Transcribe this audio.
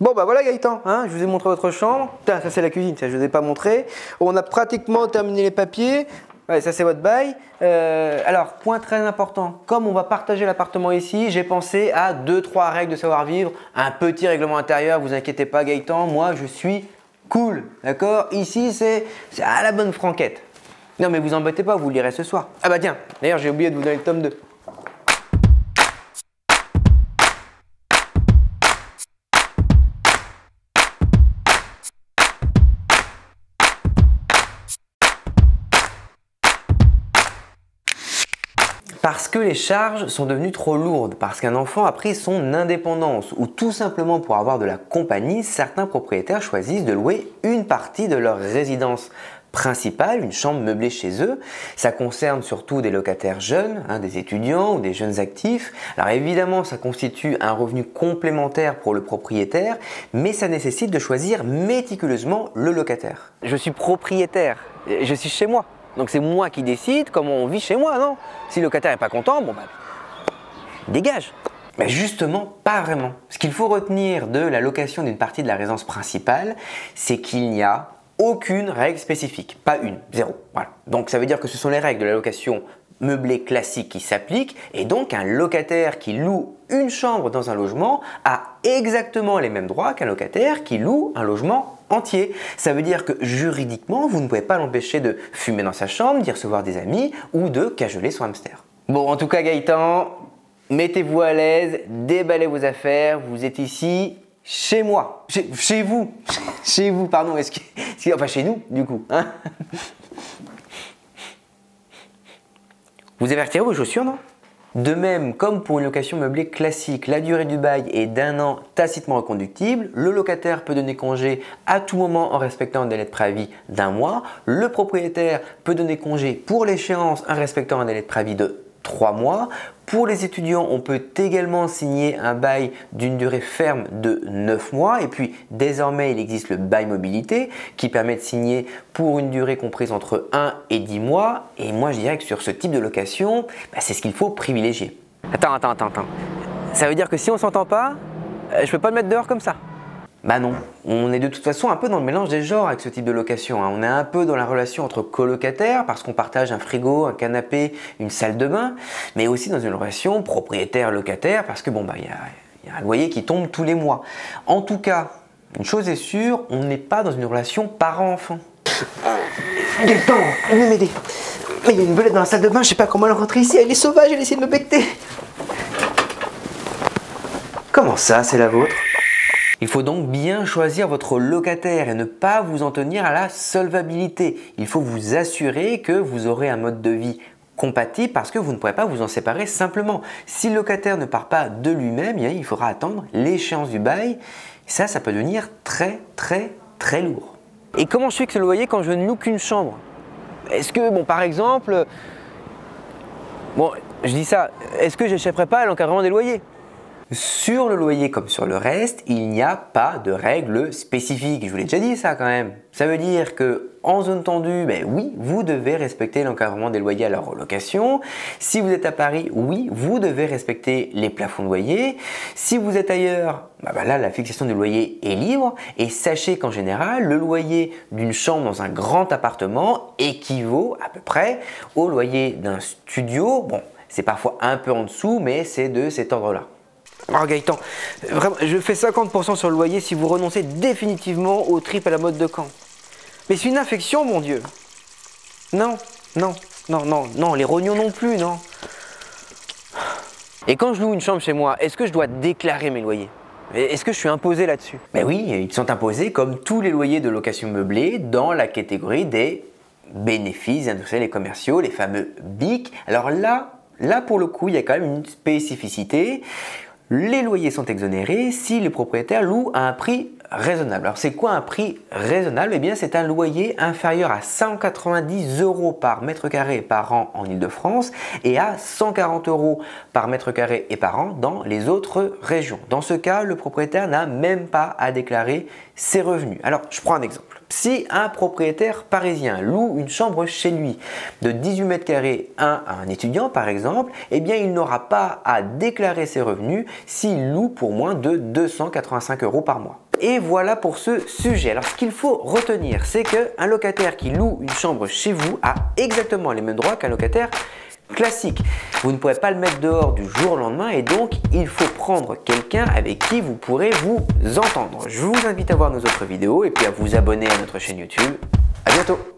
Bon bah voilà Gaëtan, hein, je vous ai montré votre chambre. Putain, ça c'est la cuisine, ça je vous ai pas montré. On a pratiquement terminé les papiers. Ouais, ça c'est votre bail. Alors, point très important, comme on va partager l'appartement ici, j'ai pensé à 2-3 règles de savoir-vivre. Un petit règlement intérieur, vous inquiétez pas Gaëtan, moi je suis cool, d'accord? Ici c'est à la bonne franquette. Non mais vous embêtez pas, vous le lirez ce soir. Ah bah tiens, d'ailleurs j'ai oublié de vous donner le tome 2. Parce que les charges sont devenues trop lourdes, parce qu'un enfant a pris son indépendance ou tout simplement pour avoir de la compagnie, certains propriétaires choisissent de louer une partie de leur résidence principale, une chambre meublée chez eux. Ça concerne surtout des locataires jeunes, des étudiants ou des jeunes actifs. Alors évidemment, ça constitue un revenu complémentaire pour le propriétaire, mais ça nécessite de choisir méticuleusement le locataire. Je suis propriétaire, je suis chez moi. Donc c'est moi qui décide comment on vit chez moi, non? Si le locataire n'est pas content, bon bah, dégage. Mais justement, pas vraiment. Ce qu'il faut retenir de la location d'une partie de la résidence principale, c'est qu'il n'y a aucune règle spécifique. Pas une, zéro. Voilà. Donc ça veut dire que ce sont les règles de la location meublée classique qui s'appliquent et donc un locataire qui loue une chambre dans un logement a exactement les mêmes droits qu'un locataire qui loue un logement entier. Ça veut dire que juridiquement, vous ne pouvez pas l'empêcher de fumer dans sa chambre, d'y recevoir des amis ou de cajoler son hamster. Bon, en tout cas Gaëtan, mettez-vous à l'aise, déballez vos affaires, vous êtes ici chez moi, chez vous, chez vous, pardon, enfin chez nous du coup. Hein. Vous avez retiré vos chaussures, non? De même, comme pour une location meublée classique, la durée du bail est d'1 an tacitement reconductible. Le locataire peut donner congé à tout moment en respectant un délai de préavis d'1 mois. Le propriétaire peut donner congé pour l'échéance en respectant un délai de préavis de 3 mois. Pour les étudiants, on peut également signer un bail d'une durée ferme de 9 mois. Et puis désormais, il existe le bail mobilité qui permet de signer pour une durée comprise entre 1 et 10 mois. Et moi, je dirais que sur ce type de location, c'est ce qu'il faut privilégier. Attends. Ça veut dire que si on ne s'entend pas, je ne peux pas le mettre dehors comme ça? Bah non, on est de toute façon un peu dans le mélange des genres avec ce type de location. On est un peu dans la relation entre colocataires parce qu'on partage un frigo, un canapé, une salle de bain, mais aussi dans une relation propriétaire-locataire parce que il y a un loyer qui tombe tous les mois. En tout cas, une chose est sûre, on n'est pas dans une relation parent-enfant. Gaëtan, venez m'aider. Mais il y a une belette dans la salle de bain, je sais pas comment elle est rentrée ici, elle est sauvage, elle essaie de me becter. Comment ça, c'est la vôtre? Il faut donc bien choisir votre locataire et ne pas vous en tenir à la solvabilité. Il faut vous assurer que vous aurez un mode de vie compatible parce que vous ne pourrez pas vous en séparer simplement. Si le locataire ne part pas de lui-même, il faudra attendre l'échéance du bail. Et ça peut devenir très lourd. Et comment je fixe le loyer quand je ne loue qu'une chambre? Est-ce que, par exemple, je dis ça, est-ce que j'échapperai pas à l'encadrement des loyers? Sur le loyer comme sur le reste, il n'y a pas de règles spécifiques. Je vous l'ai déjà dit ça quand même. Ça veut dire que en zone tendue, oui, vous devez respecter l'encadrement des loyers à leur location. Si vous êtes à Paris, oui, vous devez respecter les plafonds de loyer. Si vous êtes ailleurs, là, la fixation du loyer est libre. Et sachez qu'en général, le loyer d'une chambre dans un grand appartement équivaut à peu près au loyer d'un studio. Bon, c'est parfois un peu en dessous, mais c'est de cet ordre-là. Alors Gaëtan, vraiment, je fais 50% sur le loyer si vous renoncez définitivement au trip à la mode de Caen. Mais c'est une infection, mon Dieu. Non, les rognons non plus, non. Et quand je loue une chambre chez moi, est-ce que je dois déclarer mes loyers? Est-ce que je suis imposé là-dessus? Oui, ils sont imposés comme tous les loyers de location meublée dans la catégorie des bénéfices industriels et commerciaux, les fameux BIC. Alors là pour le coup, il y a quand même une spécificité. Les loyers sont exonérés si le propriétaire loue à un prix raisonnable. Alors c'est quoi un prix raisonnable? Eh bien c'est un loyer inférieur à 190 € par mètre carré par an en Ile-de-France et à 140 € par mètre carré et par an dans les autres régions. Dans ce cas, le propriétaire n'a même pas à déclarer ses revenus. Alors je prends un exemple. Si un propriétaire parisien loue une chambre chez lui de 18 mètres carrés à un étudiant par exemple, eh bien il n'aura pas à déclarer ses revenus s'il loue pour moins de 285 € par mois. Et voilà pour ce sujet. Alors ce qu'il faut retenir, c'est qu'un locataire qui loue une chambre chez vous a exactement les mêmes droits qu'un locataire classique. Vous ne pourrez pas le mettre dehors du jour au lendemain et donc il faut prendre quelqu'un avec qui vous pourrez vous entendre. Je vous invite à voir nos autres vidéos et puis à vous abonner à notre chaîne YouTube. À bientôt!